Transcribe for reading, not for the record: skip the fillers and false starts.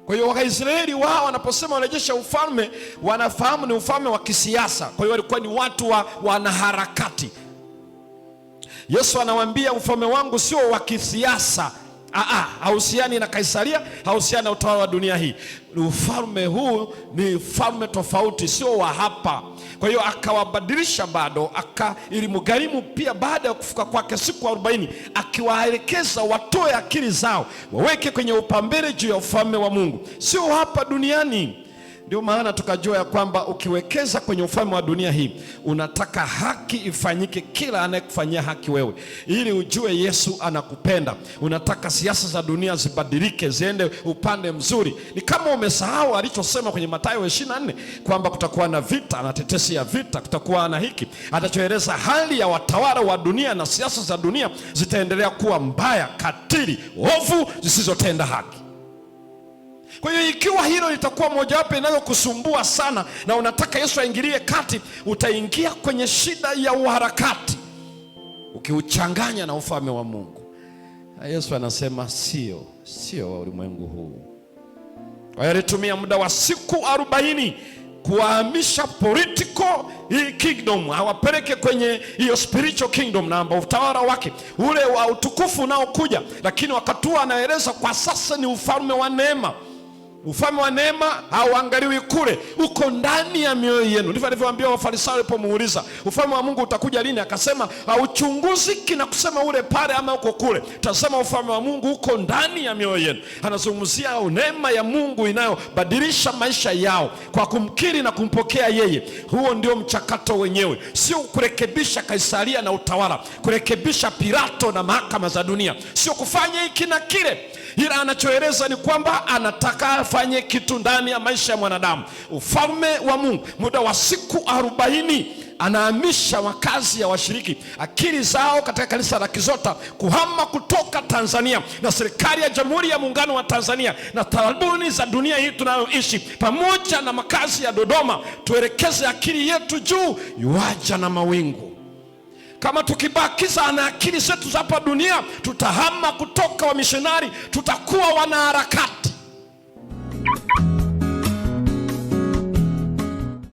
Kwa hiyo Waisraeli wao wanaposema wanarejesha ufalme, wanafahamu ni ufalme wa kisiasa. Kwa hiyo walikuwa ni watu wa wanaharakati. Yesu anawaambia ufalme wangu sio wa kisiasa. Hauhusiani na Kaisaria, hauhusiani na utawala wa dunia hii. Ufalme huu ni ufalme tofauti, sio wa hapa. Kwa hiyo akawabadilisha bado, ili mgharimu pia baada ya kufuka kwake siku 40, akiwaelekeza watoe akili zao, waweke kwenye upambele juu ya ufalme wa Mungu, sio hapa duniani. Ndio maana tukajua ya kwamba ukiwekeza kwenye ufalme wa dunia hii, unataka haki ifanyike kila anayekufanyia haki wewe, ili ujue Yesu anakupenda. Unataka siasa za dunia zibadilike, ziende upande mzuri. Ni kama umesahau alichosema kwenye Mathayo 24 kwamba kutakuwa na vita na tetesi ya vita, kutakuwa na hiki. Atachoeleza hali ya watawala wa dunia na siasa za dunia zitaendelea kuwa mbaya, katili, ovu, zisizotenda haki. Kwa hiyo ikiwa hilo litakuwa mojawapo inayokusumbua sana na unataka Yesu aingilie kati, utaingia kwenye shida ya uharakati ukiuchanganya na ufalme wa Mungu. Na Yesu anasema sio wa ulimwengu huu. Kwa hiyo alitumia muda wa siku 40 kuhamisha political kingdom, awapeleke kwenye hiyo spiritual kingdom, na ambao utawala wake ule wa utukufu unaokuja. Lakini wakati anaeleza kwa sasa ni ufalme wa neema. Ufalme wa neema hauangaliwi kule, uko ndani ya mioyo yenu. Ndivyo alivyowaambia Wafarisayo walipomuuliza ufalme wa Mungu utakuja lini, akasema hauchunguzi kina kusema ule pale ama uko kule. Tazama ufalme wa Mungu uko ndani ya mioyo yenu. Anazungumzia neema ya Mungu inayobadilisha maisha yao kwa kumkiri na kumpokea yeye. Huo ndio mchakato wenyewe, sio kurekebisha Kaisaria na utawala, kurekebisha Pilato na mahakama za dunia, sio kufanya hiki na kile. Ila anachoeleza ni kwamba anataka afanye kitu ndani ya maisha ya mwanadamu. Ufalme wa Mungu, muda wa siku 40, anahamisha makazi ya washiriki, akili zao katika kanisa la Kizota, kuhama kutoka Tanzania na serikali ya Jamhuri ya Muungano wa Tanzania na tamaduni za dunia hii tunayoishi, pamoja na makazi ya Dodoma, tuelekeze akili yetu juu yuaja na mawingu. Kama tukibakiza na akili zetu za hapa dunia, tutahama kutoka wamishonari, tutakuwa wanaharakati.